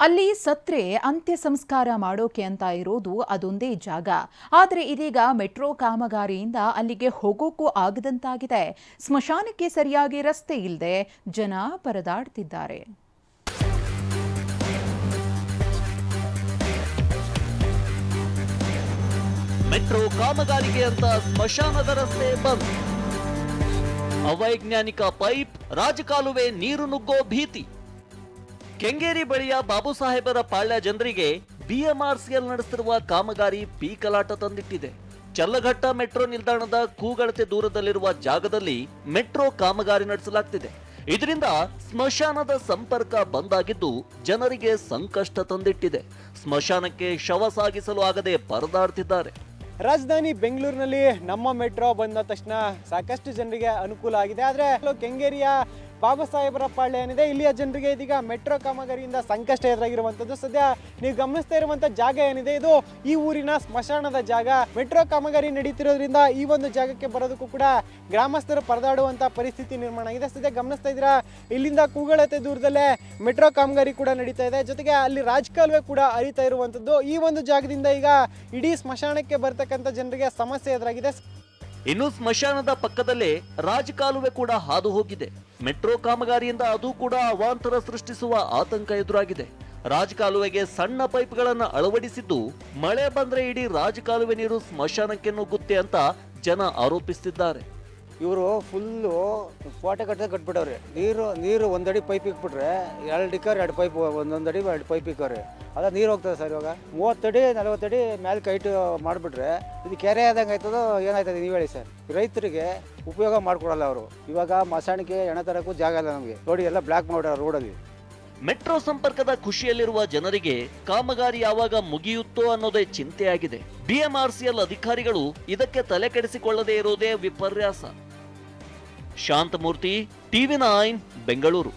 ಅಲ್ಲಿ ಸತ್ರೆ ಅಂತ್ಯ ಸಂಸ್ಕಾರ ಮಾಡೋಕೆ ಅಂತ ಇರೋದು ಅದೊಂದೇ ಜಾಗ. ಆದರೆ ಇದೀಗ ಮೆಟ್ರೋ ಕಾಮಗಾರಿಯಿಂದ ಅಲ್ಲಿಗೆ ಹೋಗೋಕ್ಕೂ ಆಗದಂತಾಗಿದೆ. ಸ್ಮಶಾನಕ್ಕೆ ಸರಿಯಾಗಿ ರಸ್ತೆ ಇಲ್ಲದೆ ಜನ ಪರದಾಡ್ತಿದ್ದಾರೆ. ಮೆಟ್ರೋ ಕಾಮಗಾರಿಗೆ ಅಂತ ಸ್ಮಶಾನದ ರಸ್ತೆ ಬಂದ್. ಅವೈಜ್ಞಾನಿಕ ಪೈಪ್, ರಾಜಕಾಲುವೆ ನೀರು ನುಗ್ಗೋ ಭೀತಿ. ಕೆಂಗೇರಿ ಬಳಿಯ ಬಾಬು ಸಾಹೇಬರ ಪಾಳ್ಯ ಜನರಿಗೆ ಬಿಎಂಆರ್ಸಿಎಲ್ ನಡೆಸುತ್ತಿರುವ ಕಾಮಗಾರಿ ಪೀಕಲಾಟ ತಂದಿಟ್ಟಿದೆ. ಚಲ್ಲಘಟ್ಟ ಮೆಟ್ರೋ ನಿಲ್ದಾಣದ ಕೂಗಳತೆ ದೂರದಲ್ಲಿರುವ ಜಾಗದಲ್ಲಿ ಮೆಟ್ರೋ ಕಾಮಗಾರಿ ನಡೆಸಲಾಗ್ತಿದೆ. ಇದರಿಂದ ಸ್ಮಶಾನದ ಸಂಪರ್ಕ ಬಂದಾಗಿದ್ದು ಜನರಿಗೆ ಸಂಕಷ್ಟ ತಂದಿಟ್ಟಿದೆ. ಸ್ಮಶಾನಕ್ಕೆ ಶವ ಸಾಗಿಸಲು ಆಗದೆ ಪರದಾಡ್ತಿದ್ದಾರೆ. ರಾಜಧಾನಿ ಬೆಂಗಳೂರಿನಲ್ಲಿ ನಮ್ಮ ಮೆಟ್ರೋ ಬಂದ ತಕ್ಷಣ ಸಾಕಷ್ಟು ಜನರಿಗೆ ಅನುಕೂಲ ಆಗಿದೆ. ಆದರೆ ಕೆಂಗೇರಿಯ ಬಾಬಾ ಸಾಹೇಬರ ಪಾಳ್ಯ ಏನಿದೆ, ಇಲ್ಲಿಯ ಜನರಿಗೆ ಇದೀಗ ಮೆಟ್ರೋ ಕಾಮಗಾರಿಯಿಂದ ಸಂಕಷ್ಟ ಎದುರಾಗಿರುವಂಥದ್ದು. ಸದ್ಯ ನೀವು ಗಮನಿಸ್ತಾ ಇರುವಂಥ ಜಾಗ ಏನಿದೆ, ಇದು ಈ ಊರಿನ ಸ್ಮಶಾನದ ಜಾಗ. ಮೆಟ್ರೋ ಕಾಮಗಾರಿ ನಡೀತಿರೋದ್ರಿಂದ ಈ ಒಂದು ಜಾಗಕ್ಕೆ ಬರೋದಕ್ಕೂ ಕೂಡ ಗ್ರಾಮಸ್ಥರು ಪರದಾಡುವಂಥ ಪರಿಸ್ಥಿತಿ ನಿರ್ಮಾಣ ಆಗಿದೆ. ಸದ್ಯ ಗಮನಿಸ್ತಾ ಇದ್ದೀರಾ, ಇಲ್ಲಿಂದ ಕೂಗಳತೆ ದೂರದಲ್ಲೇ ಮೆಟ್ರೋ ಕಾಮಗಾರಿ ಕೂಡ ನಡೀತಾ ಇದೆ. ಜೊತೆಗೆ ಅಲ್ಲಿ ರಾಜಕಾಲುವೆ ಕೂಡ ಹರಿತಾ ಇರುವಂಥದ್ದು. ಈ ಒಂದು ಜಾಗದಿಂದ ಈಗ ಇಡೀ ಸ್ಮಶಾನಕ್ಕೆ ಬರ್ತಕ್ಕಂಥ ಜನರಿಗೆ ಸಮಸ್ಯೆ ಎದುರಾಗಿದೆ. ಇನ್ನು ಸ್ಮಶಾನದ ಪಕ್ಕದಲ್ಲೇ ರಾಜಕಾಲುವೆ ಕೂಡ ಹಾದು ಹೋಗಿದೆ. ಮೆಟ್ರೋ ಕಾಮಗಾರಿಯಿಂದ ಅದು ಕೂಡ ಅವಾಂತರ ಸೃಷ್ಟಿಸುವ ಆತಂಕ ಎದುರಾಗಿದೆ. ರಾಜಕಾಲುವೆಗೆ ಸಣ್ಣ ಪೈಪ್ಗಳನ್ನು ಅಳವಡಿಸಿದ್ದು ಮಳೆ ಬಂದ್ರೆ ಇಡೀ ರಾಜಕಾಲುವೆ ನೀರು ಸ್ಮಶಾನಕ್ಕೆ ನುಗ್ಗುತ್ತೆ ಅಂತ ಜನ ಆರೋಪಿಸುತ್ತಿದ್ದಾರೆ. ಇವರು ಫುಲ್ಲು ಸ್ಪಾಟೆ ಕಟ್ಬಿಟ್ಟವ್ರೆ. ನೀರು ಒಂದಡಿ ಪೈಪ್ ಇಕ್ಬಿಟ್ರೆ 2 ಇಕ್ಕರ್ 2 ಪೈಪ್, ಒಂದೊಂದಡಿ 2 ಪೈಪ್ ಇಕ್ಕವ್ರೆ. ಅದ ನೀರು ಹೋಗ್ತದೆ ಸರ್. ಇವಾಗ 30 ಅಡಿ 40 ಅಡಿ ಮೇಲೆ ಕೈಟ್ ಮಾಡಿಬಿಟ್ರೆ ಇದು ಕೆರೆ ಆದಂಗೆ ಆಯ್ತದೋ ಏನಾಯ್ತದೆ ನೀವು ಹೇಳಿ ಸರ್. ರೈತರಿಗೆ ಉಪಯೋಗ ಮಾಡ್ಕೊಡಲ್ಲ ಅವರು. ಇವಾಗ ಮಸಾಣಿಕೆ ಎಣ ತರಕ್ಕೂ ಜಾಗ ಇಲ್ಲ ನಮಗೆ. ನೋಡಿ ಎಲ್ಲ ಬ್ಲಾಕ್ ಮಾಡ್ಯಾರ ರೋಡಲ್ಲಿ. ಮೆಟ್ರೋ ಸಂಪರ್ಕದ ಖುಷಿಯಲ್ಲಿರುವ ಜನರಿಗೆ ಕಾಮಗಾರಿ ಯಾವಾಗ ಮುಗಿಯುತ್ತೋ ಅನ್ನೋದೇ ಚಿಂತೆಯಾಗಿದೆ. ಬಿಎಂಆರ್ಸಿಎಲ್ ಅಧಿಕಾರಿಗಳು ಇದಕ್ಕೆ ತಲೆ ಕೆಡಿಸಿಕೊಳ್ಳದೇ ಇರೋದೇ ವಿಪರ್ಯಾಸ. ಶಾಂತಮೂರ್ತಿ, ಟಿವಿ9 ಬೆಂಗಳೂರು.